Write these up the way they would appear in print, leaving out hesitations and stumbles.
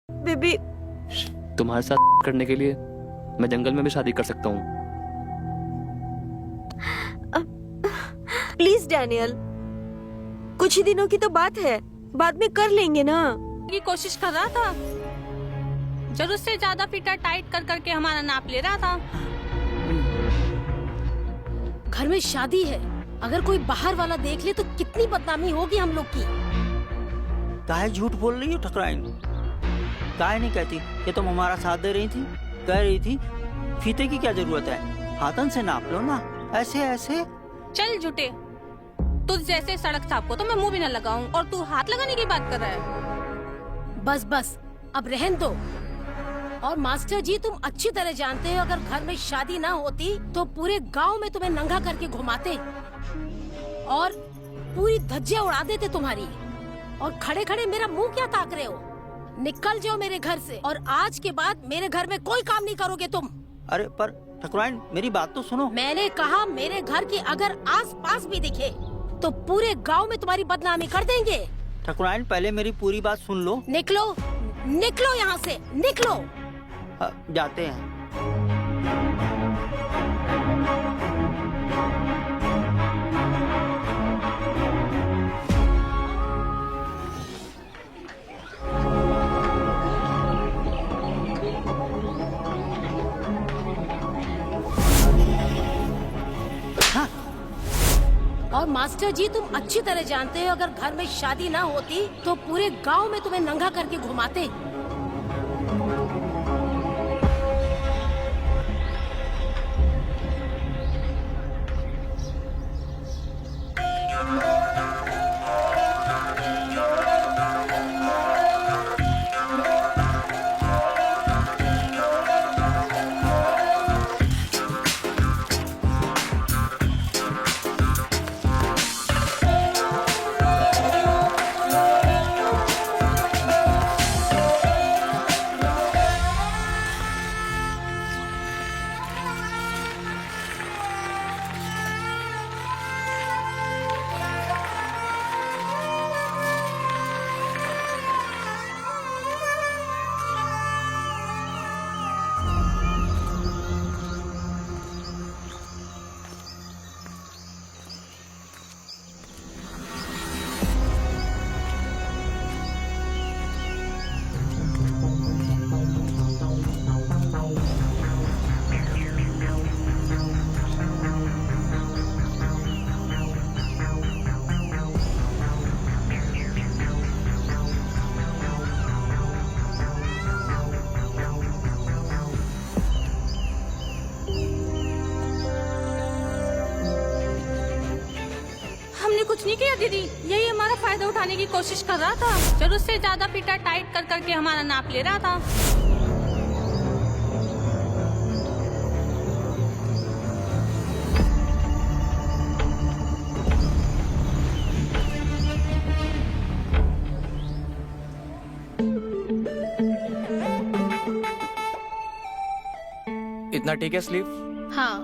Baby, तुम्हारे साथ करने के लिए मैं जंगल में भी शादी कर सकता हूँ। प्लीज डैनियल, कुछ ही दिनों की तो बात है, बाद में कर लेंगे ना। की कोशिश कर रहा था, जरूरत से ज्यादा फिटर टाइट कर करके हमारा नाप ले रहा था। घर में शादी है, अगर कोई बाहर वाला देख ले तो कितनी बदनामी होगी हम लोग की। काहे झूठ बोल रही हो ठकुराइन? काहे नहीं कहती कि तुम हमारा साथ दे रही थी? कह रही थी फीते की क्या जरूरत है, हाथन से नाप लो ना, ऐसे ऐसे। चल झूठे, तुझ जैसे सड़क सांप को तो मैं मुंह भी न लगाऊं और तू हाथ लगाने की बात कर रहा है। बस बस अब रहन दो। और मास्टर जी, तुम अच्छी तरह जानते हो अगर घर में शादी ना होती तो पूरे गांव में तुम्हें नंगा करके घुमाते और पूरी धज्जियां उड़ा देते तुम्हारी। और खड़े खड़े मेरा मुंह क्या ताक रहे हो? निकल जाओ मेरे घर से, और आज के बाद मेरे घर में कोई काम नहीं करोगे तुम। अरे पर ठकुराइन, मेरी बात तो सुनो। मैंने कहा मेरे घर की अगर आस पास भी दिखे तो पूरे गांव में तुम्हारी बदनामी कर देंगे। ठकुराइन, पहले मेरी पूरी बात सुन लो। निकलो, निकलो यहाँ से, निकलो। जाते हैं। और मास्टर जी, तुम अच्छी तरह जानते हो अगर घर में शादी ना होती तो पूरे गांव में तुम्हें नंगा करके घुमाते। हमने कुछ नहीं किया दीदी, यही हमारा फायदा उठाने की कोशिश कर रहा था। जरूरत से ज्यादा फिटर टाइट कर करके हमारा नाप ले रहा था। इतना ठीक है स्लीव? हाँ,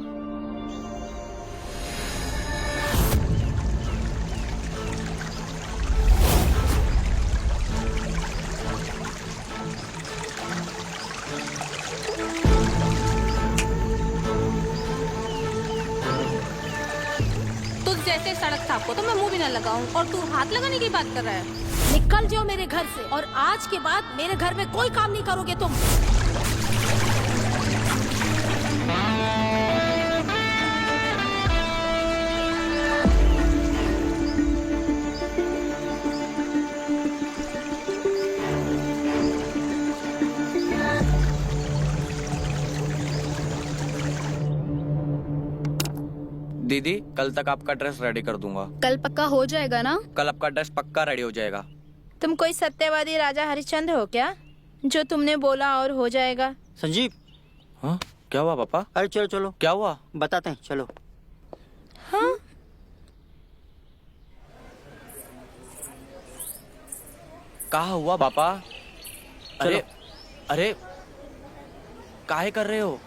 तुझ जैसे सड़क सांप को तो मैं मुंह भी न लगाऊं और तू हाथ लगाने की बात कर रहा है। निकल जाओ मेरे घर से, और आज के बाद मेरे घर में कोई काम नहीं करोगे तुम। दीदी, कल तक आपका ड्रेस रेडी कर दूंगा। कल पक्का हो जाएगा ना? कल आपका ड्रेस पक्का रेडी हो जाएगा। तुम कोई सत्यवादी राजा हरिश्चंद्र हो क्या, जो तुमने बोला और हो जाएगा? संजीव। हाँ, क्या हुआ पापा? अरे चलो चलो, क्या हुआ? बताते हैं, चलो। हाँ, कहा हुआ पापा? अरे अरे, काहे कर रहे हो?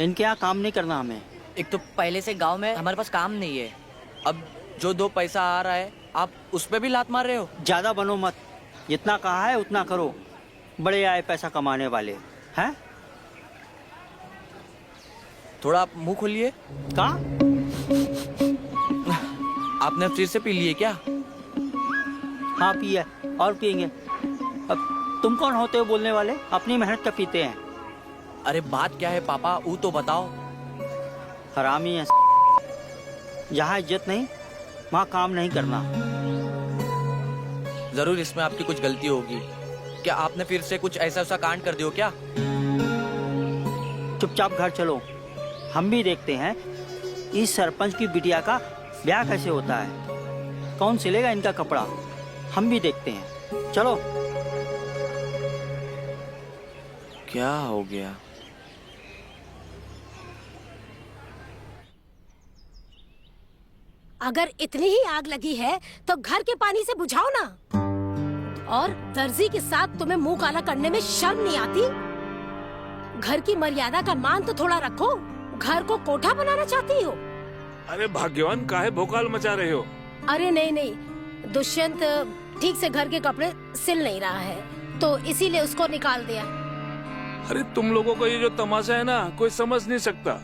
इनके यहाँ काम नहीं करना हमें। एक तो पहले से गांव में हमारे पास काम नहीं है। अब जो 2 पैसा आ रहा है आप उस पे भी लात मार रहे हो। ज्यादा बनो मत, जितना कहा है उतना करो। बड़े आए पैसा कमाने वाले हैं। थोड़ा आप मुंह खोलिए। कहाँ? आपने फ्रिज से पी लिए क्या? हाँ पिए और पियेंगे। अब तुम कौन होते हो बोलने वाले? अपनी मेहनत का पीते हैं। अरे बात क्या है पापा, वो तो बताओ। हरामी है। जहाँ इज्जत नहीं वहाँ काम नहीं करना। जरूर इसमें आपकी कुछ गलती होगी। क्या आपने फिर से कुछ ऐसा कांड कर दियो क्या? चुपचाप घर चलो, हम भी देखते हैं इस सरपंच की बिटिया का ब्याह कैसे होता है। कौन सिलेगा इनका कपड़ा, हम भी देखते हैं। चलो। क्या हो गया? अगर इतनी ही आग लगी है तो घर के पानी से बुझाओ ना। और दर्जी के साथ तुम्हें मुंह काला करने में शर्म नहीं आती? घर की मर्यादा का मान तो थोड़ा रखो। घर को कोठा बनाना चाहती हो? अरे भाग्यवान, काहे भोकाल मचा रहे हो? अरे नहीं नहीं, दुष्यंत ठीक से घर के कपड़े सिल नहीं रहा है तो इसीलिए उसको निकाल दिया। अरे तुम लोगों को ये जो तमाशा है ना, कोई समझ नहीं सकता।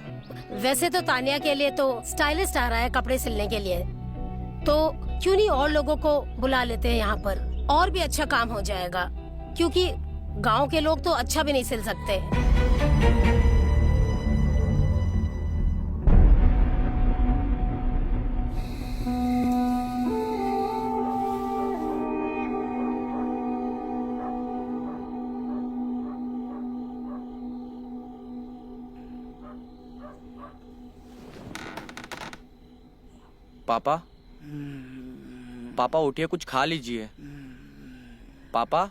वैसे तो तानिया के लिए तो स्टाइलिस्ट आ रहा है कपड़े सिलने के लिए, तो क्यों नहीं और लोगों को बुला लेते हैं यहाँ पर, और भी अच्छा काम हो जाएगा। क्योंकि गांव के लोग तो अच्छा भी नहीं सिल सकते। पापा, पापा उठिए, कुछ खा लीजिए। पापा।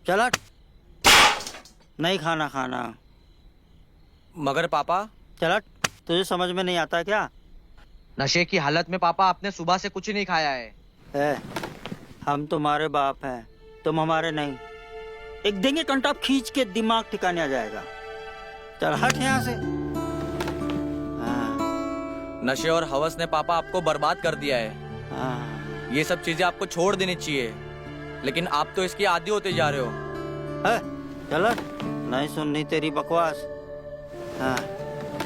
चल हट। नहीं खाना खाना। मगर पापा। चल हट, तुझे समझ में नहीं आता क्या? नशे की हालत में पापा आपने सुबह से कुछ नहीं खाया है। हम तुम्हारे बाप हैं, तुम हमारे नहीं। एक देंगे कंटाप खींच के दिमाग ठिकाने आ जाएगा। चल हट यहाँ से। नशे और हवस ने पापा आपको बर्बाद कर दिया है। ये सब चीजें आपको छोड़ देनी चाहिए, लेकिन आप तो इसकी आदी होते जा रहे हो। चल नहीं सुननी तेरी बकवास।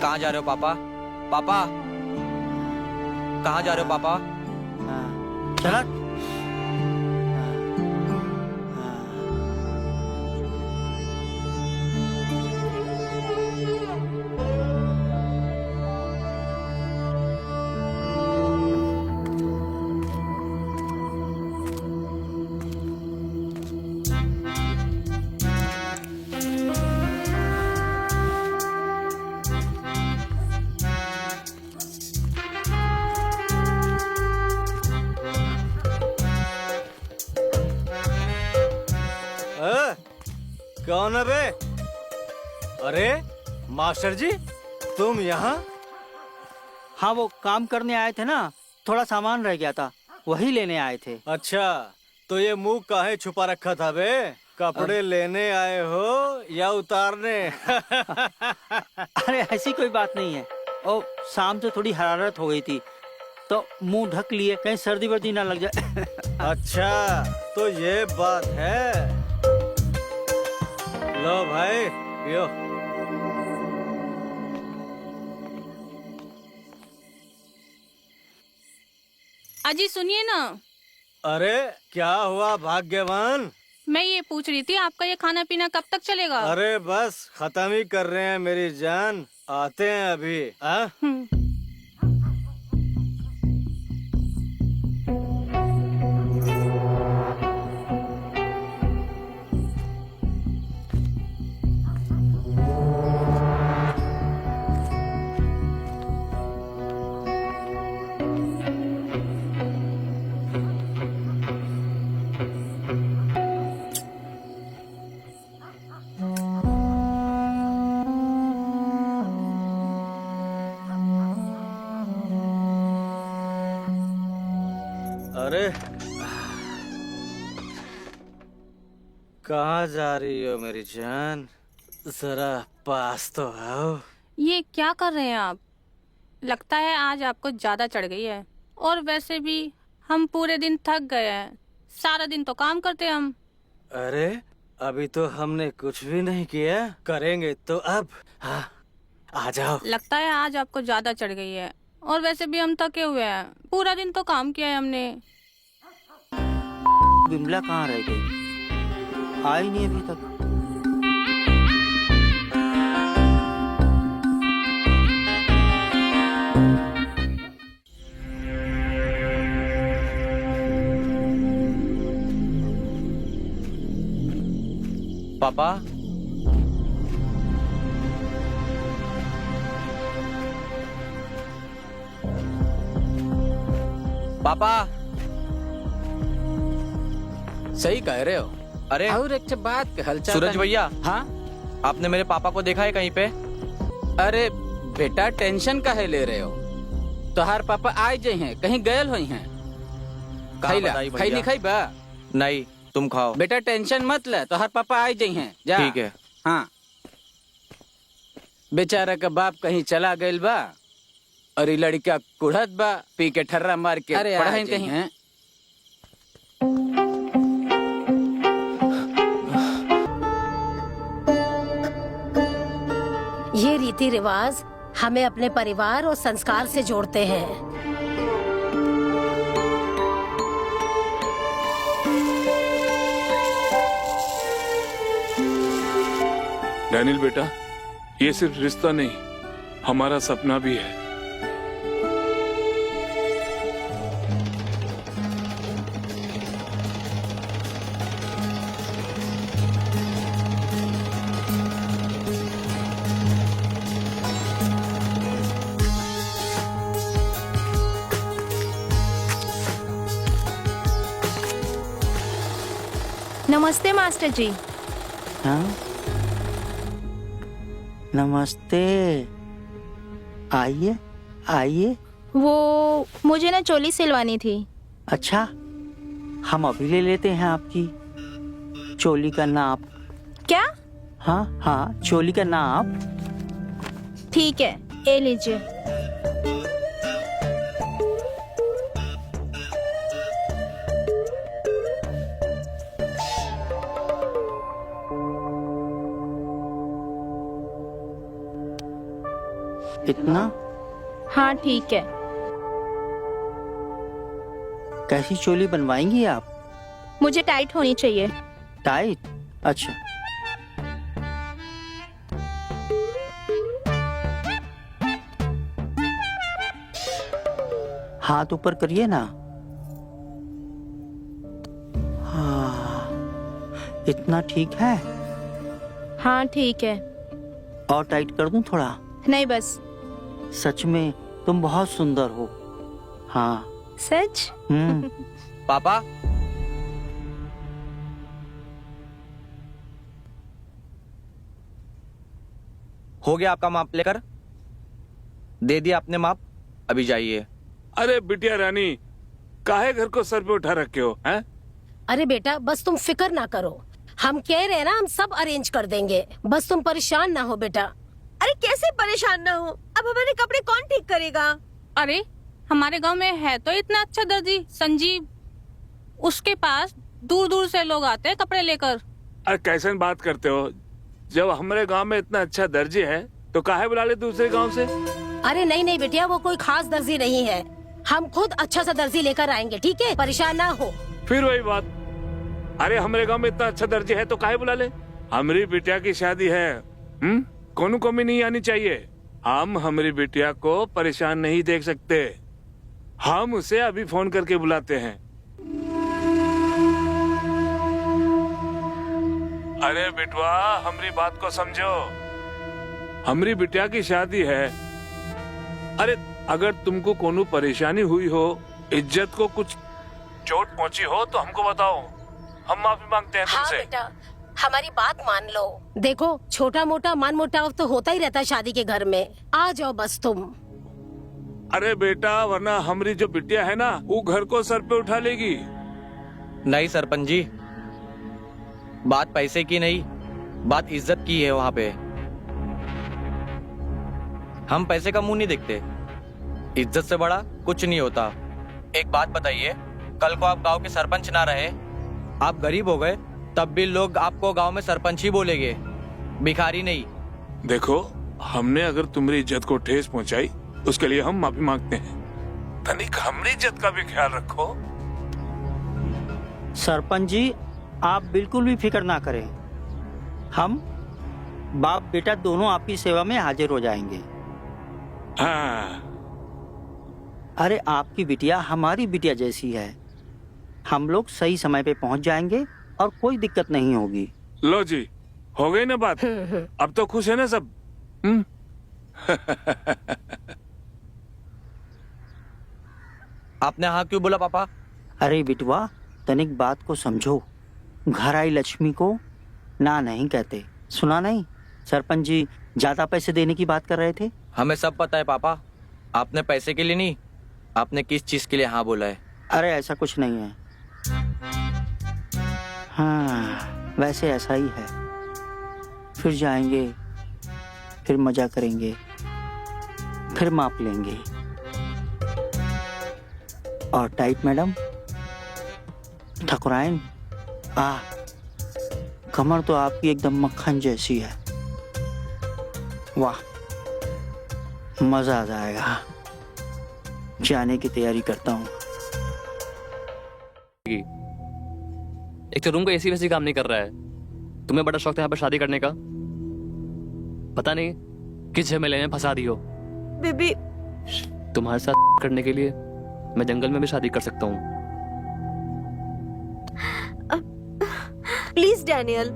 कहाँ जा रहे हो पापा? पापा कहाँ जा रहे हो पापा? चल कौन है बे? अरे मास्टर जी, तुम यहाँ? हाँ, वो काम करने आए थे ना, थोड़ा सामान रह गया था, वही लेने आए थे। अच्छा, तो ये मुंह काहे छुपा रखा था बे? कपड़े लेने आए हो या उतारने? अरे ऐसी कोई बात नहीं है। ओ, शाम से थोड़ी हरारत हो गई थी तो मुंह ढक लिए, कहीं सर्दी वर्दी ना लग जाए। अच्छा, तो ये बात है। लो भाई, पियो। अजी सुनिए ना। अरे क्या हुआ भाग्यवान? मैं ये पूछ रही थी, आपका ये खाना पीना कब तक चलेगा? अरे बस खत्म ही कर रहे हैं मेरी जान, आते हैं अभी। अरे कहाँ जा रही हो मेरी जान? जरा पास तो आओ। ये क्या कर रहे हैं आप? लगता है आज आपको ज्यादा चढ़ गई है। और वैसे भी हम पूरे दिन थक गए हैं, सारा दिन तो काम करते हम। अरे अभी तो हमने कुछ भी नहीं किया, करेंगे तो अब। हाँ, आ जाओ। लगता है आज आपको ज्यादा चढ़ गई है। और वैसे भी हम थके हुए हैं, पूरा दिन तो काम किया है हमने। बिमला कहाँ रह गई? आई नहीं अभी तक। पापा, पापा। सही कह रहे हो। अरे और एक बात हलचल सूरज भैया, हाँ, आपने मेरे पापा को देखा है कहीं पे? अरे बेटा टेंशन काहे ले रहे हो? तोहार पापा आए जे हैं, कहीं गयल हुई हैं। कहाँ बताई भैया? खाई नहीं खाई बा? नहीं, तुम खाओ। बेटा टेंशन मत ले, तोहार पापा आए जे हैं। जा। ठीक है। हाँ, बेचारा का बाप कहीं चला गइल बा और ये लड़का कुढ़त बा, पी के ठर्रा मार के पढ़ाई कहीं है। ये रीति रिवाज हमें अपने परिवार और संस्कार से जोड़ते हैं। डैनियल बेटा, ये सिर्फ रिश्ता नहीं, हमारा सपना भी है। नमस्ते मास्टर जी। हाँ, नमस्ते। आइए आइए। वो मुझे ना चोली सिलवानी थी। अच्छा, हम अभी ले लेते हैं आपकी चोली का नाप। क्या? हाँ हाँ, चोली का नाप। ठीक है, ये लीजिए। इतना? हाँ ठीक है। कैसी चोली बनवाएंगी आप? मुझे टाइट होनी चाहिए। टाइट? अच्छा। हाथ ऊपर करिए ना। हाँ, इतना ठीक है? हाँ ठीक है। और टाइट कर दूं थोड़ा? नहीं बस। सच में तुम बहुत सुंदर हो। हाँ। सच? पापा, हो गया आपका माप लेकर? दे दिया आपने माप, अभी जाइए। अरे बिटिया रानी, काहे घर को सर पे उठा रखे हो हैं? अरे बेटा बस तुम फिक्र ना करो, हम कह रहे हैं ना, हम सब अरेंज कर देंगे, बस तुम परेशान ना हो बेटा। अरे कैसे परेशान ना हो? अब हमारे कपड़े कौन ठीक करेगा? अरे हमारे गांव में है तो इतना अच्छा दर्जी संजीव, उसके पास दूर दूर से लोग आते हैं कपड़े लेकर। अरे कैसे बात करते हो? जब हमारे गांव में इतना अच्छा दर्जी है तो काहे बुला ले दूसरे गांव से? अरे नहीं नहीं बेटिया, वो कोई खास दर्जी नहीं है, हम खुद अच्छा सा दर्जी लेकर आएंगे, ठीक है? परेशान ना हो। फिर वही बात, अरे हमारे गांव में इतना अच्छा दर्जी है तो काहे बुला ले? हमारी बिटिया की शादी है, कोनो कमी नहीं आनी चाहिए। हम हमारी बिटिया को परेशान नहीं देख सकते, हम उसे अभी फोन करके बुलाते हैं। अरे बिटवा, हमारी बात को समझो, हमारी बिटिया की शादी है। अरे अगर तुमको कोनो परेशानी हुई हो, इज्जत को कुछ चोट पहुंची हो तो हमको बताओ, हम माफी मांगते हैं तुमसे। हाँ बेटा, हमारी बात मान लो। देखो छोटा मोटा मन मुटाव तो होता ही रहता है शादी के घर में, आ जाओ बस तुम। अरे बेटा, वरना हमारी जो बिटिया है ना, वो घर को सर पे उठा लेगी। नहीं सरपंच जी, बात पैसे की नहीं, बात इज्जत की है। वहाँ पे हम पैसे का मुंह नहीं देखते, इज्जत से बड़ा कुछ नहीं होता। एक बात बताइए, कल को आप गांव के सरपंच ना रहे आप गरीब हो गए तब भी लोग आपको गांव में सरपंच ही बोलेंगे, भिखारी नहीं। देखो, हमने अगर तुम्हारी इज्जत को ठेस पहुंचाई उसके लिए हम माफी मांगते हैं। तनिक हमारी इज्जत का भी ख्याल रखो। सरपंच जी, आप बिल्कुल भी फिक्र ना करें, हम बाप बेटा दोनों आपकी सेवा में हाजिर हो जाएंगे। हाँ। अरे आपकी बिटिया हमारी बिटिया जैसी है, हम लोग सही समय पे पहुंच जाएंगे और कोई दिक्कत नहीं होगी। लो जी, हो गई ना बात? अब तो खुश है ना सब? आपने हाँ क्यों बोला पापा? अरे बिटवा, तनिक बात को समझो, घर आई लक्ष्मी को ना नहीं कहते। सुना नहीं, सरपंच जी ज्यादा पैसे देने की बात कर रहे थे। हमें सब पता है पापा, आपने पैसे के लिए नहीं, आपने किस चीज के लिए हाँ बोला है। अरे ऐसा कुछ नहीं है। हाँ, वैसे ऐसा ही है। फिर जाएंगे, फिर मजा करेंगे, फिर माप लेंगे। और टाइट मैडम, ठकुराइन, कमर तो आपकी एकदम मक्खन जैसी है। वाह, मजा आ जाएगा। जाने की तैयारी करता हूँ। एक तो रूम का एसी वैसे काम नहीं कर रहा है। तुम्हें बड़ा शौक था यहाँ पर शादी करने का, पता नहीं किस झमेले में फंसा दी हो। बेबी, तुम्हारे साथ करने के लिए मैं जंगल में भी शादी कर सकता हूँ। प्लीज डैनियल,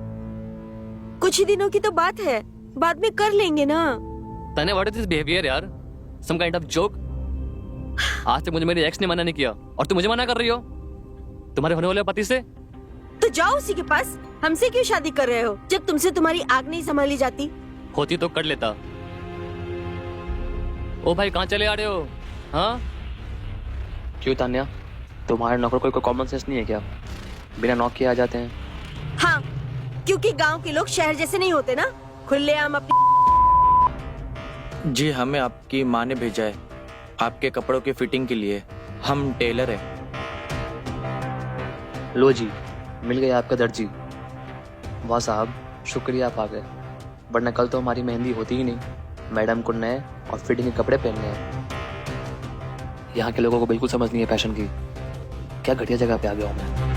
कुछ ही दिनों की तो बात है, बाद में कर लेंगे ना। तने व्हाट इज दिस बिहेवियर यार? Some kind of joke? आज तक मुझे मेरी एक्स ने मना नहीं किया और तुम मुझे मना कर रही हो तुम्हारे होने वाले पति से। तो जाओ उसी के पास, हमसे क्यों शादी कर रहे हो जब तुमसे तुम्हारी आग नहीं संभाली जाती? होती तो कर लेता। ओ भाई, कहाँ चले आ रहे हो? हाँ क्यों तान्या, तुम्हारे नौकर कोई कॉमन सेंस नहीं है क्या? बिना नॉक किए आ जाते हैं। हाँ, क्योंकि गांव के लोग शहर जैसे नहीं होते ना, खुलेआम अपनी। जी, हमें आपकी माँ ने भेजा है आपके कपड़ों की फिटिंग के लिए। हम टेलर हैं। लो जी, मिल गया आपका दर्जी। वाह साहब, शुक्रिया आप आ गए, वरना कल तो हमारी मेहंदी होती ही नहीं। मैडम को नए और फिटिंग के कपड़े पहनने हैं। यहाँ के लोगों को बिल्कुल समझ नहीं है फैशन की। क्या घटिया जगह पे आ गया हूँ मैं।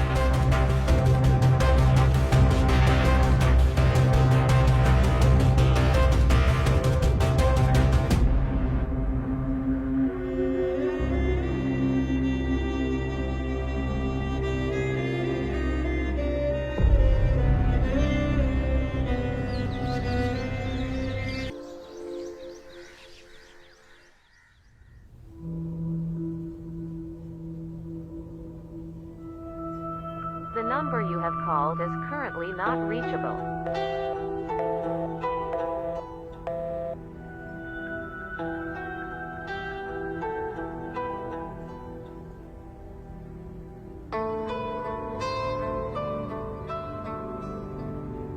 The number you have called is currently not reachable.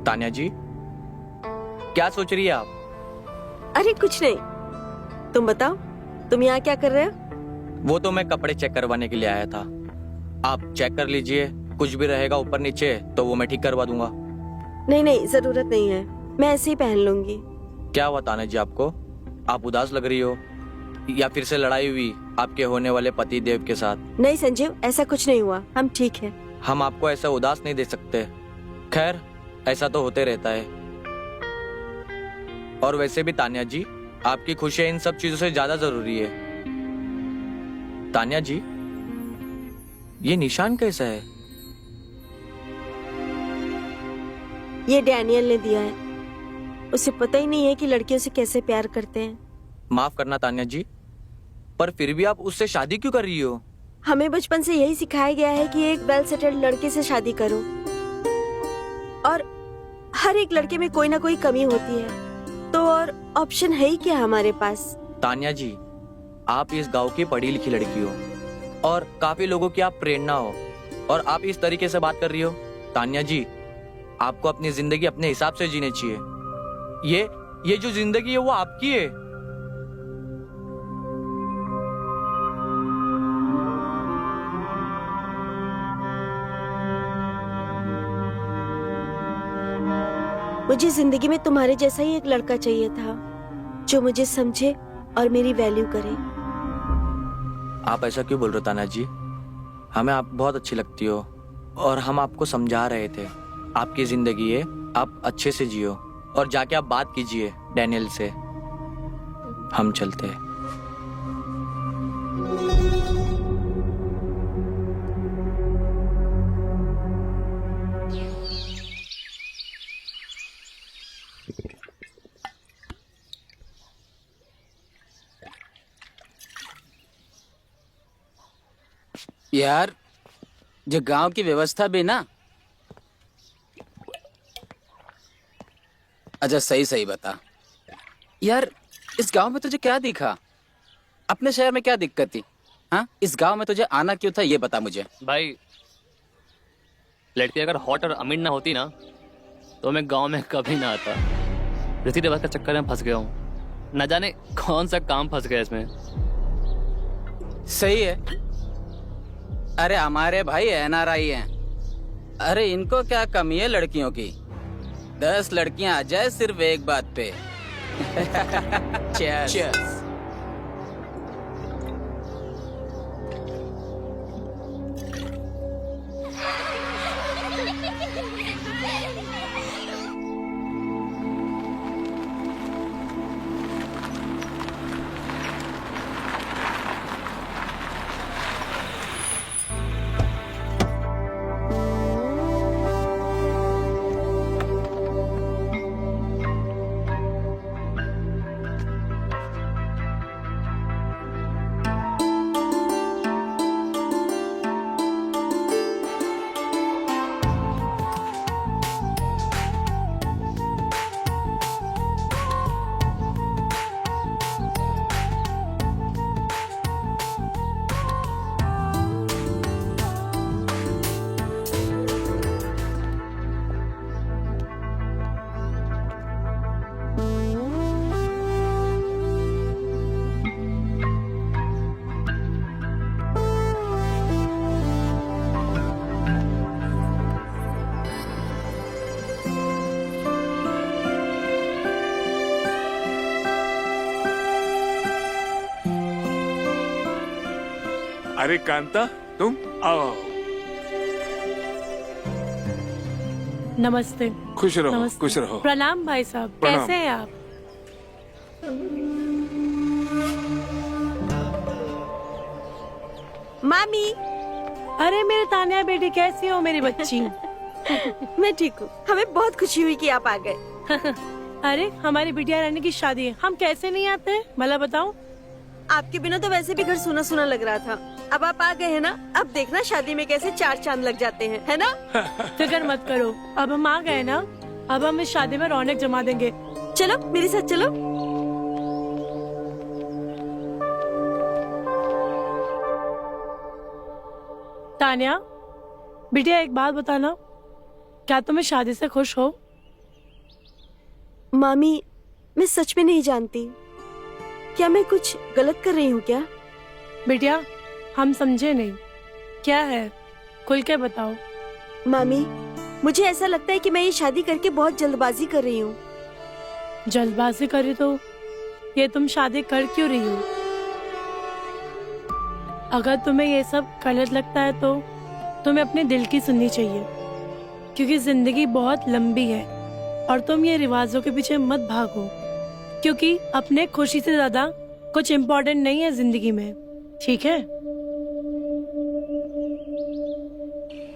Tanya जी, क्या सोच रही है आप? अरे कुछ नहीं, तुम बताओ, तुम यहाँ क्या कर रहे हो? वो तो मैं कपड़े चेक करवाने के लिए आया था। आप चेक कर लीजिए, कुछ भी रहेगा ऊपर नीचे तो वो मैं ठीक करवा दूंगा। नहीं नहीं, जरूरत नहीं है, मैं ऐसे ही पहन लूंगी। क्या हुआ तान्या जी आपको? आप उदास लग रही हो, या फिर से लड़ाई हुई आपके होने वाले पति देव के साथ? नहीं संजीव, ऐसा कुछ नहीं हुआ, हम ठीक हैं। हम आपको ऐसा उदास नहीं देख सकते। खैर, ऐसा तो होते रहता है। और वैसे भी तान्या जी, आपकी खुशी इन सब चीजों से ज्यादा जरूरी है। तान्या जी, ये निशान कैसा है? ये डैनियल ने दिया है, उसे पता ही नहीं है कि लड़कियों से कैसे प्यार करते हैं। माफ करना तान्या जी, पर फिर भी आप उससे शादी क्यों कर रही हो? हमें बचपन से यही सिखाया गया है कि एक वेल सेटल्ड लड़के से शादी करो, और हर एक लड़के में कोई ना कोई कमी होती है, तो और ऑप्शन है ही क्या हमारे पास? तान्या जी, आप इस गांव की पढ़ी लिखी लड़की हो और काफी लोगों की आप प्रेरणा हो, और आप इस तरीके से बात कर रही हो। तान्या जी, आपको अपनी जिंदगी अपने हिसाब से जीनी चाहिए। ये जो जिंदगी है वो आपकी है। मुझे जिंदगी में तुम्हारे जैसा ही एक लड़का चाहिए था जो मुझे समझे और मेरी वैल्यू करे। आप ऐसा क्यों बोल रहे हो तान्या जी? हमें आप बहुत अच्छी लगती हो और हम आपको समझा रहे थे आपकी जिंदगी है, आप अच्छे से जियो और जाके आप बात कीजिए डैनियल से। हम चलते हैं। यार जो गांव की व्यवस्था भी ना, अच्छा सही सही बता यार, इस गांव में तुझे क्या दिखा? अपने शहर में क्या दिक्कत थी? हाँ, इस गांव में तुझे आना क्यों था ये बता मुझे। भाई लड़की अगर हॉट और अमीर ना होती ना तो मैं गांव में कभी ना आता। रीति रिवाज का चक्कर में फंस गया हूँ, न जाने कौन सा काम फंस गया इसमें। सही है। अरे हमारे भाई NRI हैं। अरे इनको क्या कमी है लड़कियों की? 10 लड़कियां आ जाए सिर्फ एक बात पे। Cheers. Cheers. अरे कांता, तुम आओ। नमस्ते। खुश रहो, नमस्ते। खुश रहो। प्रणाम भाई साहब, प्रणाम। कैसे हैं आप? मामी। अरे मेरे तान्या बेटी, कैसी हो मेरी बच्ची? मैं ठीक हूँ। हमें बहुत खुशी हुई कि आप आ गए। अरे हमारी बिटिया रानी की शादी है, हम कैसे नहीं आते हैं भला बताओ। आपके बिना तो वैसे भी घर सुना सुना लग रहा था, अब आप आ गए हैं ना, अब देखना शादी में कैसे 4 चांद लग जाते हैं, है ना? फिक्र मत करो, अब हम आ गए ना, अब हम इस शादी में रौनक जमा देंगे। चलो मेरे साथ चलो। तान्या बिटिया, एक बात बताना, क्या तुम इस शादी से खुश हो? मामी, मैं सच में नहीं जानती, क्या मैं कुछ गलत कर रही हूँ क्या? बिटिया हम समझे नहीं, क्या है खुल के बताओ। मामी, मुझे ऐसा लगता है कि मैं ये शादी करके बहुत जल्दबाजी कर रही हूँ। जल्दबाजी करी तो ये तुम शादी कर क्यों रही हो? अगर तुम्हें ये सब गलत लगता है तो तुम्हें अपने दिल की सुननी चाहिए, क्योंकि जिंदगी बहुत लंबी है और तुम ये रिवाजों के पीछे मत भागो, क्योंकि अपने खुशी से ज्यादा कुछ इम्पोर्टेंट नहीं है जिंदगी में, ठीक है?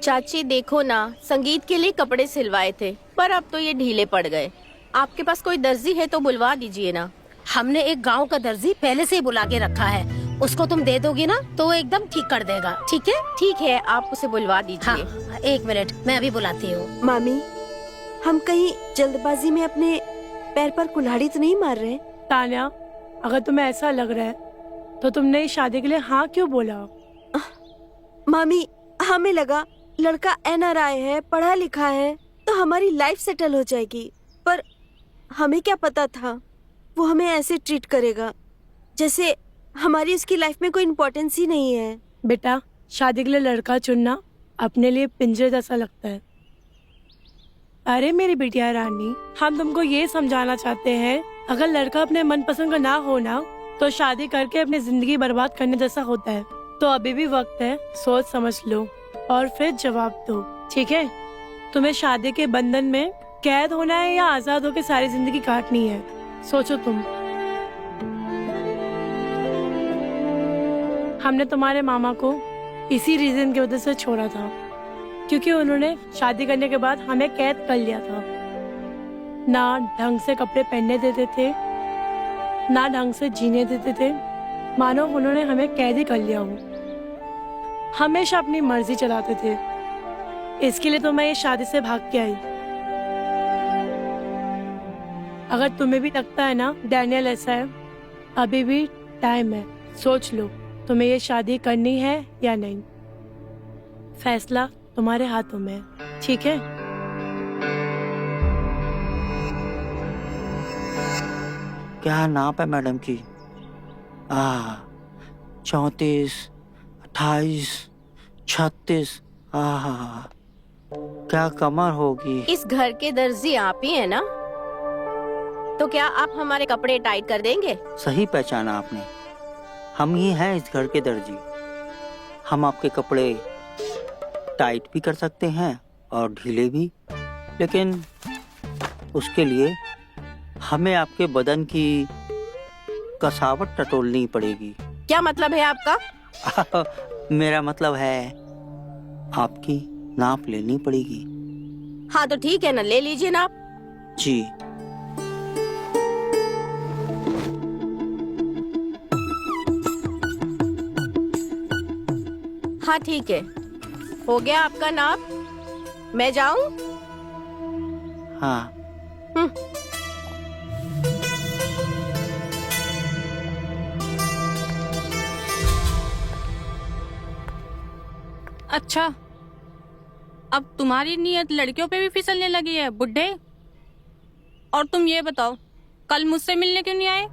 चाची देखो ना, संगीत के लिए कपड़े सिलवाए थे पर अब तो ये ढीले पड़ गए। आपके पास कोई दर्जी है तो बुलवा दीजिए ना। हमने एक गांव का दर्जी पहले से ही बुला के रखा है, उसको तुम दे दोगी ना तो वो एकदम ठीक कर देगा, ठीक है? ठीक है, आप उसे बुलवा दीजिए। हाँ, 1 मिनट मैं अभी बुलाती हूँ। मामी, हम कहीं जल्दबाजी में अपने पैर पर कुल्हाड़ी तो नहीं मार रहे? तान्या, अगर तुम्हें ऐसा लग रहा है तो तुमने इस शादी के लिए हाँ क्यों बोला? मामी, हमें लगा लड़का NRI है, पढ़ा लिखा है, तो हमारी लाइफ सेटल हो जाएगी, पर हमें क्या पता था वो हमें ऐसे ट्रीट करेगा जैसे हमारी उसकी लाइफ में कोई इम्पोर्टेंस ही नहीं है। बेटा, शादी के लिए लड़का चुनना अपने लिए पिंजरे जैसा लगता है। अरे मेरी बिटिया रानी, हम तुमको ये समझाना चाहते हैं, अगर लड़का अपने मनपसंद का ना हो ना, तो शादी करके अपनी जिंदगी बर्बाद करने जैसा होता है। तो अभी भी वक्त है, सोच समझ लो और फिर जवाब दो, ठीक है? तुम्हें शादी के बंधन में कैद होना है या आजाद होकर सारी जिंदगी काटनी है? सोचो तुम। हमने तुम्हारे मामा को इसी रीजन की वजह से छोड़ा था, क्योंकि उन्होंने शादी करने के बाद हमें कैद कर लिया था। ना ढंग से कपड़े पहनने देते थे, ना ढंग से जीने देते थे, मानो उन्होंने हमें कैद ही कर लिया हो। हमेशा अपनी मर्जी चलाते थे। इसके लिए तो मैं ये शादी से भाग के आई। अगर तुम्हें भी लगता है ना डैनियल ऐसा है, अभी भी टाइम है, सोच लो तुम्हें ये शादी करनी है या नहीं। फैसला तुम्हारे हाथों में है, ठीक है? क्या नाप है मैडम की? 34, 28, 36। क्या कमर होगी। इस घर के दर्जी आप ही है ना? तो क्या आप हमारे कपड़े टाइट कर देंगे? सही पहचाना आपने, हम ही हैं इस घर के दर्जी। हम आपके कपड़े टाइट भी कर सकते हैं और ढीले भी, लेकिन उसके लिए हमें आपके बदन की कसावट टटोलनी पड़ेगी। क्या मतलब है आपका? मेरा मतलब है आपकी नाप लेनी पड़ेगी। हाँ तो ठीक है ना, ले लीजिए नाप। जी। हाँ ठीक है, हो गया आपका नाप। मैं जाऊं? हाँ। अच्छा, अब तुम्हारी नीयत लड़कियों पे भी फिसलने लगी है बुड्ढे। और तुम ये बताओ, कल मुझसे मिलने क्यों नहीं आए?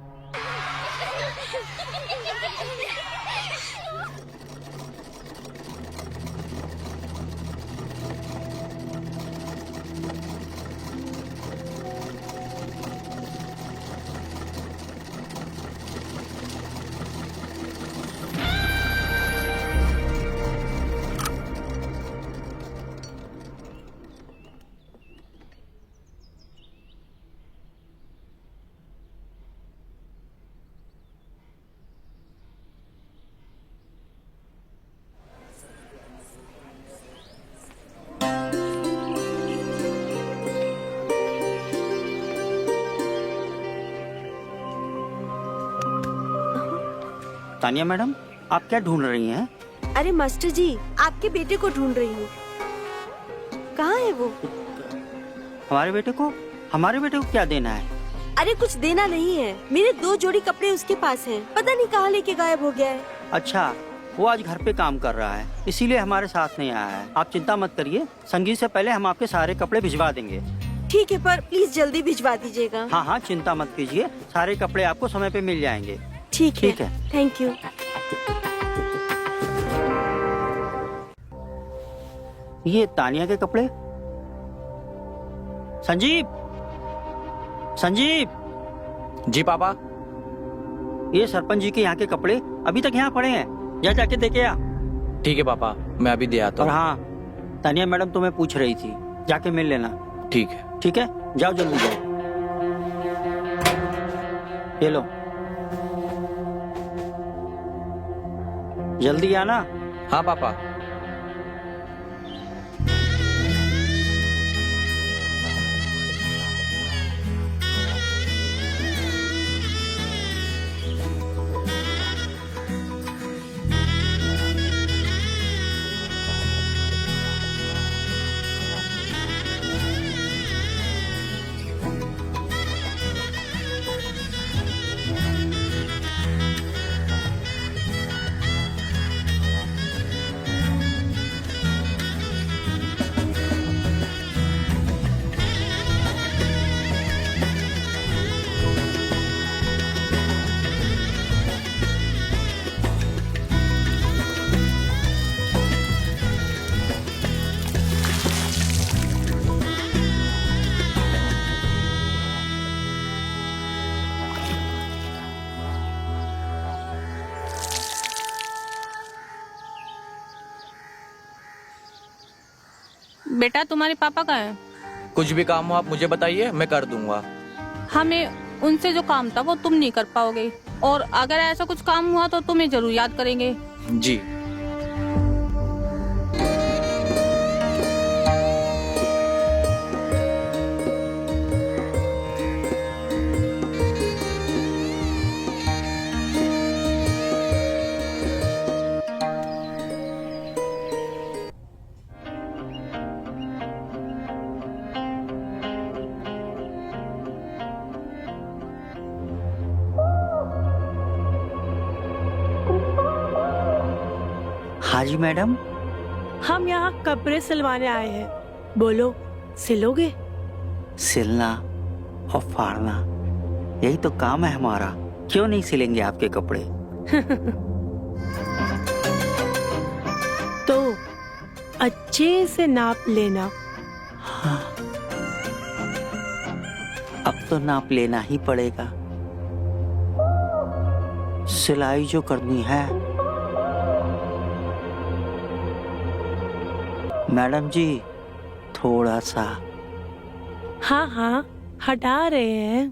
तानिया मैडम, आप क्या ढूंढ रही हैं? अरे मास्टर जी, आपके बेटे को ढूंढ रही हूँ। कहाँ है वो? हमारे बेटे को क्या देना है? अरे कुछ देना नहीं है, मेरे 2 जोड़ी कपड़े उसके पास हैं। पता नहीं कहाँ लेके गायब हो गया है। अच्छा, वो आज घर पे काम कर रहा है, इसीलिए हमारे साथ नहीं आया है। आप चिंता मत करिए, संगीत से पहले हम आपके सारे कपड़े भिजवा देंगे। ठीक है, पर प्लीज जल्दी भिजवा दीजिएगा। हाँ हाँ, चिंता मत कीजिए, सारे कपड़े आपको समय पे मिल जाएंगे। ठीक है, थैंक यू। ये तानिया के कपड़े। संजीव। जी पापा। ये सरपंच जी के यहाँ के कपड़े अभी तक यहाँ पड़े हैं, जा जाके देखे आ। ठीक है पापा, मैं अभी दे आता और हूँ। हाँ, तानिया मैडम तुम्हें पूछ रही थी, जाके मिल लेना। ठीक है। ठीक है, जाओ जल्दी जाओ। ये लो, जल्दी आना। हाँ पापा। बेटा तुम्हारे पापा का है? कुछ भी काम हो आप मुझे बताइए, मैं कर दूंगा। हमें उनसे जो काम था वो तुम नहीं कर पाओगे, और अगर ऐसा कुछ काम हुआ तो तुम्हें जरूर याद करेंगे। जी। हाँ जी मैडम। हम यहाँ कपड़े सिलवाने आए हैं, बोलो सिलोगे? सिलना और फाड़ना यही तो काम है हमारा, क्यों नहीं सिलेंगे आपके कपड़े? तो अच्छे से नाप लेना। हाँ, अब तो नाप लेना ही पड़ेगा। सिलाई जो करनी है मैडम जी, थोड़ा सा। हाँ हाँ, हटा रहे हैं।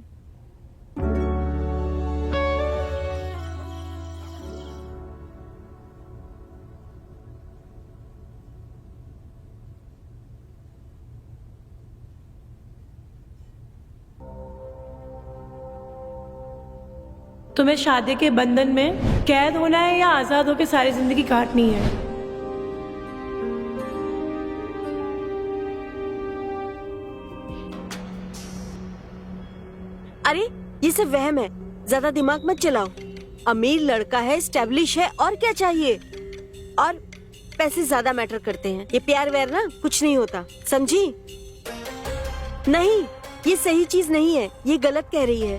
तुम्हें शादी के बंधन में कैद होना है या आजाद होकर सारी जिंदगी काटनी है? अरे ये सब वहम है, ज्यादा दिमाग मत चलाओ। अमीर लड़का है, स्टैब्लिश है, और क्या चाहिए? और पैसे ज्यादा मैटर करते हैं। ये प्यार व्यार ना कुछ नहीं होता, समझी? नहीं, ये सही चीज नहीं है, ये गलत कह रही है।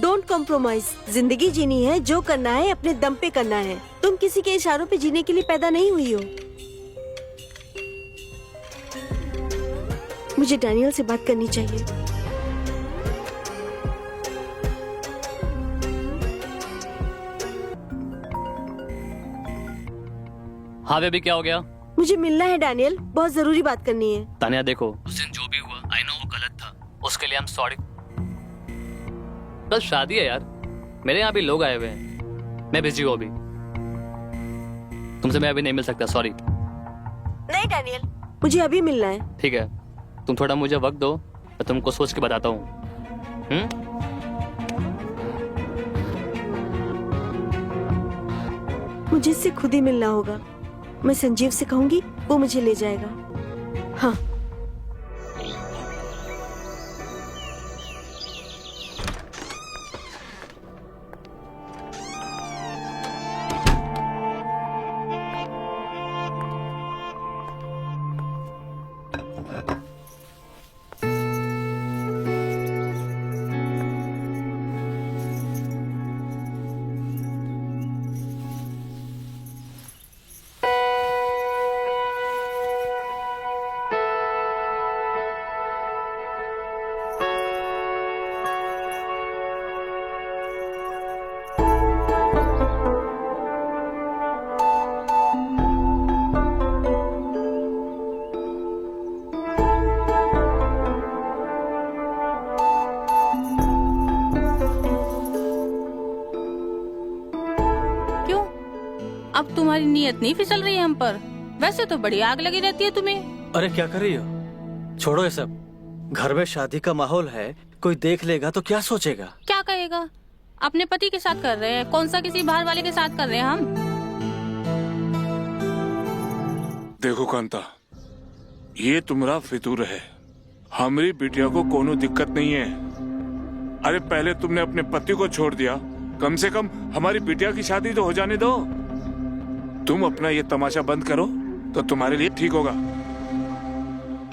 Don't compromise. जिंदगी जीनी है, जो करना है अपने दम पे करना है। तुम किसी के इशारों पे जीने के लिए पैदा नहीं हुई हो। मुझे डैनियल से बात करनी चाहिए। हाँ बेबी, क्या हो गया? मुझे मिलना है डैनियल, बहुत जरूरी बात करनी है। तानिया देखो, उस दिन जो भी हुआ आई नो वो गलत था, उसके लिए आई एम सॉरी। कल शादी है यार, मेरे यहाँ भी लोग आए हुए हैं, मैं बिजी हूँ अभी, तुमसे मैं अभी नहीं मिल सकता, सॉरी। नहीं डैनियल, मुझे अभी मिलना है। ठीक है, तुम थोड़ा मुझे वक्त दो, मैं तुमको सोच के बताता हूँ। मुझे इससे खुद ही मिलना होगा। मैं संजीव से कहूंगी, वो मुझे ले जाएगा। हाँ। अब तुम्हारी नीयत नहीं फिसल रही है हम पर? वैसे तो बड़ी आग लगी रहती है तुम्हें। अरे क्या कर रही हो? छोड़ो ये सब। घर में शादी का माहौल है, कोई देख लेगा तो क्या सोचेगा? क्या कहेगा? अपने पति के साथ कर रहे हैं, कौन सा किसी बाहर वाले के साथ कर रहे हैं हम? देखो कांता, ये तुम्हारा फितूर है। हमारी बिटिया को कोनो दिक्कत नहीं है। अरे पहले तुमने अपने पति को छोड़ दिया, कम से कम हमारी बिटिया की शादी तो हो जाने दो। तुम अपना ये तमाशा बंद करो तो तुम्हारे लिए ठीक होगा।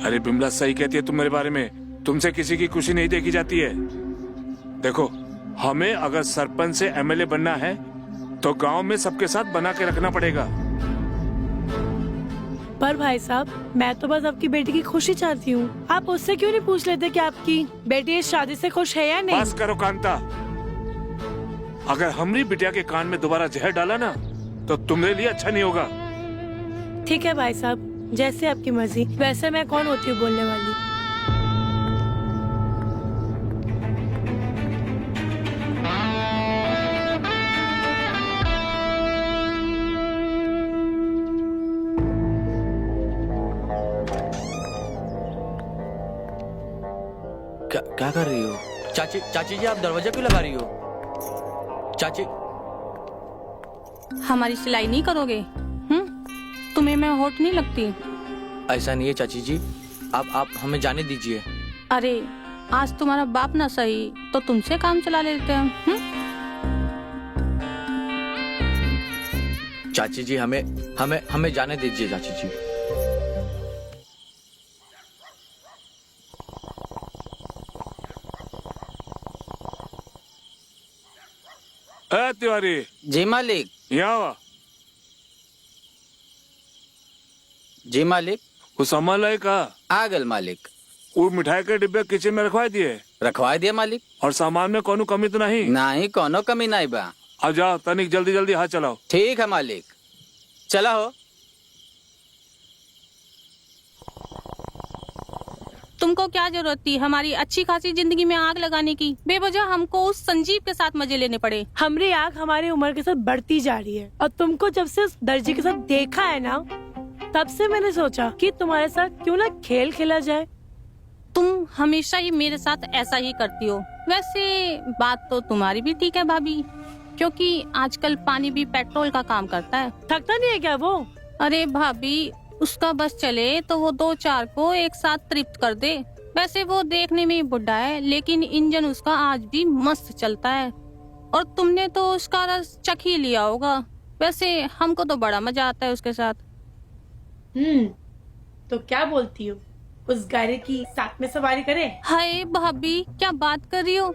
अरे बिमला सही कहती है तुम्हारे बारे में, तुमसे किसी की खुशी नहीं देखी जाती है। देखो, हमें अगर सरपंच से एमएलए बनना है तो गांव में सबके साथ बना के रखना पड़ेगा। पर भाई साहब, मैं तो बस आपकी बेटी की खुशी चाहती हूँ। आप उससे क्यों नहीं पूछ लेते कि आपकी बेटी इस शादी से खुश है या नहीं? बस करो कांता, अगर हमारी बिटिया के कान में दोबारा जहर डाला ना तो तुम्हारे लिए अच्छा नहीं होगा। ठीक है भाई साहब, जैसे आपकी मर्जी। वैसे मैं कौन होती हूँ बोलने वाली। क्या कर रही हो? चाची जी, आप दरवाजा क्यों लगा रही हो? चाची, हमारी सिलाई नहीं करोगे? तुम्हें मैं होट नहीं लगती? ऐसा नहीं है चाची जी, आप हमें जाने दीजिए। अरे आज तुम्हारा बाप ना सही तो तुमसे काम चला लेते हैं। चाची जी, हमें जाने दीजिए चाची जी। तिवारी जी मालिक। यहाँ जी मालिक। कुछ सामान लाए का? आ गल मालिक। वो मिठाई के डिब्बे किचन में रखवा दिए? रखवा दिया मालिक। और सामान में कोनो कमी तो नहीं? नहीं, कोनो कमी नहीं बा। अब जाओ तनिक जल्दी जल्दी हाथ चलाओ। ठीक है मालिक, चला हो। तुमको क्या जरूरत थी हमारी अच्छी खासी जिंदगी में आग लगाने की? बेवजह हमको उस संजीव के साथ मजे लेने पड़े। हमारी आग हमारी उम्र के साथ बढ़ती जा रही है, और तुमको जब से उस दर्जी के साथ देखा है ना, तब से मैंने सोचा कि तुम्हारे साथ क्यों ना खेल खेला जाए। तुम हमेशा ही मेरे साथ ऐसा ही करती हो। वैसे बात तो तुम्हारी भी ठीक है भाभी, क्योंकि आजकल पानी भी पेट्रोल का काम करता है। थकता नहीं है क्या वो? अरे भाभी, उसका बस चले तो वो 2-4 को एक साथ तृप्त कर दे। वैसे वो देखने में बुढ़ा है, लेकिन इंजन उसका आज भी मस्त चलता है। और तुमने तो उसका रस चख ही लिया होगा। वैसे हमको तो बड़ा मजा आता है उसके साथ। तो क्या बोलती हो, उस गाड़ी की साथ में सवारी करें? हाय भाभी, क्या बात कर रही हो?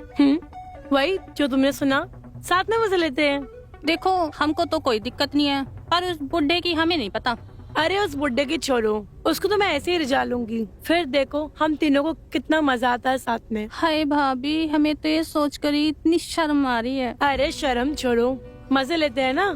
वही जो तुमने सुना, साथ में मजे लेते हैं। देखो, हमको तो कोई दिक्कत नहीं है, पर उस बुड्ढे की हमें नहीं पता। अरे उस बुड्ढे की छोड़ो, उसको तो मैं ऐसे ही रिझा लूंगी। फिर देखो हम तीनों को कितना मजा आता है साथ में। हाय भाभी, हमें तो ये सोच कर ही इतनी शर्म आ रही है। अरे शर्म छोड़ो, मजे लेते हैं ना।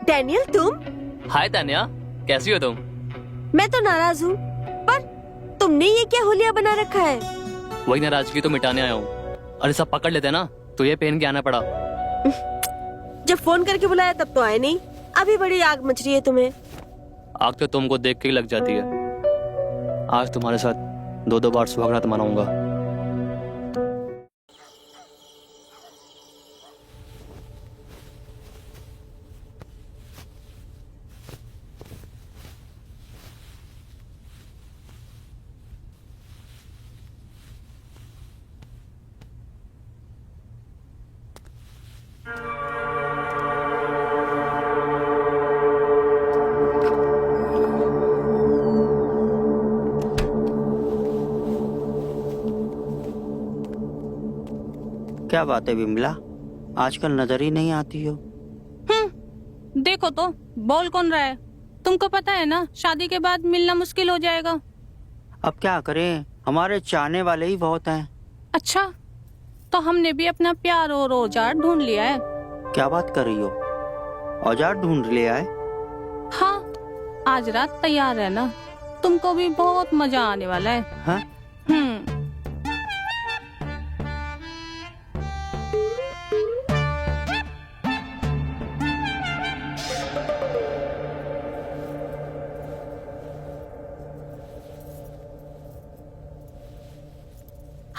डैनियल, तुम? हाय तान्या, कैसी हो तुम? मैं तो नाराज हूँ, पर तुमने ये क्या होलिया बना रखा है? वही नाराजगी तो मिटाने आया हूँ। अरे सब पकड़ लेते ना, तो ये पहन के आना पड़ा। जब फोन करके बुलाया तब तो आए नहीं। अभी बड़ी आग मच रही है तुम्हें। आग तो तुमको देख के ही लग जाती है। आज तुम्हारे साथ 2-2 बार सुहागरात मनाऊंगा। क्या बात है विमला, आजकल नजर ही नहीं आती हो। देखो तो, बोल कौन रहा है? तुमको पता है ना, शादी के बाद मिलना मुश्किल हो जाएगा। अब क्या करें, हमारे चाहने वाले ही बहुत हैं। अच्छा, तो हमने भी अपना प्यार और औजार ढूंढ लिया है। क्या बात कर रही हो? औजार ढूंढ लिया है? हाँ, आज रात तैयार रहना, तुमको भी बहुत मजा आने वाला है। हाँ?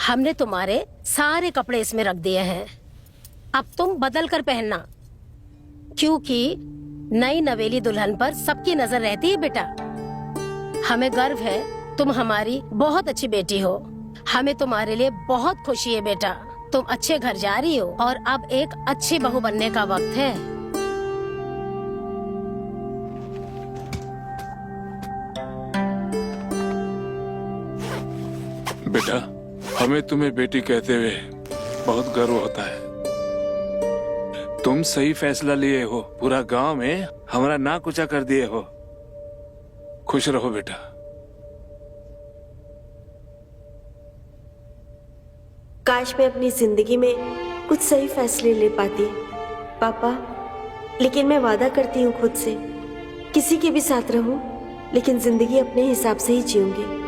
हमने तुम्हारे सारे कपड़े इसमें रख दिए हैं, अब तुम बदल कर पहनना, क्योंकि नई नवेली दुल्हन पर सबकी नजर रहती है बेटा। हमें गर्व है, तुम हमारी बहुत अच्छी बेटी हो, हमें तुम्हारे लिए बहुत खुशी है बेटा। तुम अच्छे घर जा रही हो और अब एक अच्छी बहू बनने का वक्त है। बेटा, हमें तुम्हें बेटी कहते हुए बहुत गर्व होता है। तुम सही फैसला लिए हो, पूरा गांव में हमारा नाक ऊंचा कर दिए हो। खुश रहो बेटा। काश मैं अपनी जिंदगी में कुछ सही फैसले ले पाती पापा, लेकिन मैं वादा करती हूँ खुद से, किसी के भी साथ रहूं, लेकिन जिंदगी अपने हिसाब से ही जीऊंगी।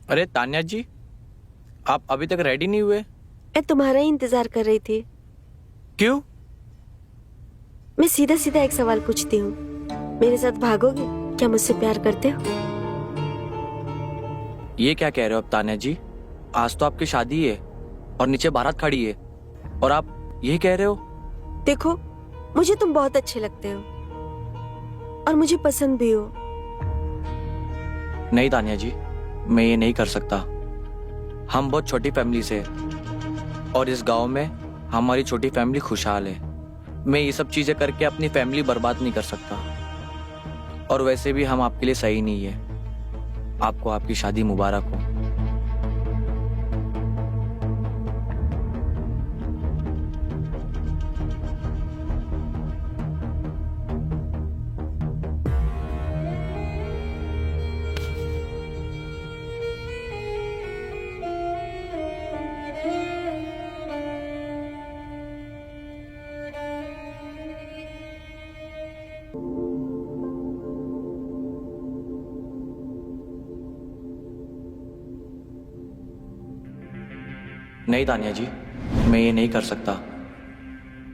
अरे तान्या जी, आप अभी तक रेडी नहीं हुए? मैं तुम्हारा ही इंतजार कर रही थी। क्यों? मैं सीधा सीधा एक सवाल पूछती हूँ, मेरे साथ भागोगे? क्या मुझसे प्यार करते हो? ये क्या कह रहे हो अब तान्या जी? आज तो आपकी शादी है और नीचे बारात खड़ी है और आप ये कह रहे हो? देखो, मुझे तुम बहुत अच्छे लगते हो और मुझे पसंद भी हो। नहीं तान्या जी, मैं ये नहीं कर सकता। हम बहुत छोटी फैमिली से और इस गांव में हमारी छोटी फैमिली खुशहाल है। मैं ये सब चीजें करके अपनी फैमिली बर्बाद नहीं कर सकता, और वैसे भी हम आपके लिए सही नहीं है। आपको आपकी शादी मुबारक हो। नहीं तान्या जी, मैं ये नहीं कर सकता।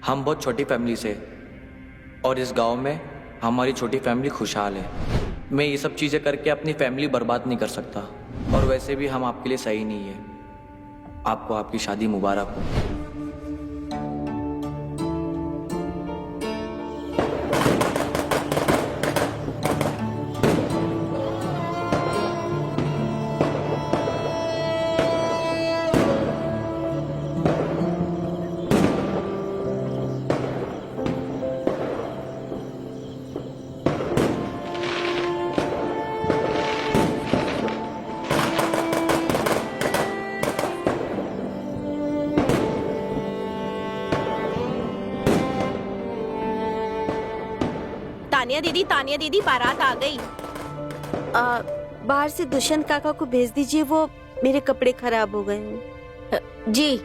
हम बहुत छोटी फैमिली से और इस गांव में हमारी छोटी फैमिली खुशहाल है। मैं ये सब चीजें करके अपनी फैमिली बर्बाद नहीं कर सकता, और वैसे भी हम आपके लिए सही नहीं है। आपको आपकी शादी मुबारक हो। तानिया दीदी बारात आ गई। बाहर से दुष्यंत काका को भेज दीजिए, वो मेरे कपड़े खराब हो गए हैं। जी।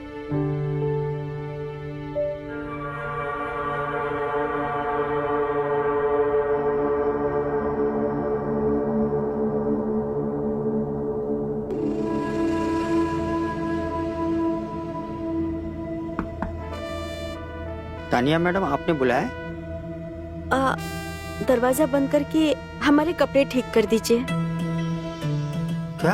तानिया मैडम, आपने बुलाया? दरवाजा बंद करके हमारे कपड़े ठीक कर दीजिए। क्या?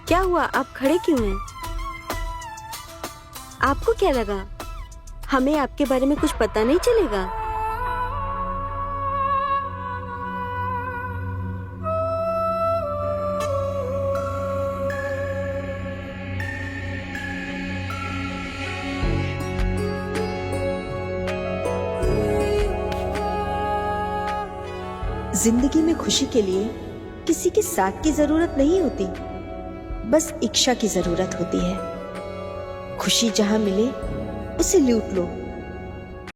क्या हुआ? आप खड़े क्यों हैं? आपको क्या लगा हमें आपके बारे में कुछ पता नहीं चलेगा? जिंदगी में खुशी के लिए किसी के साथ की जरूरत नहीं होती, बस इच्छा की जरूरत होती है। खुशी जहां मिले उसे लूट लो।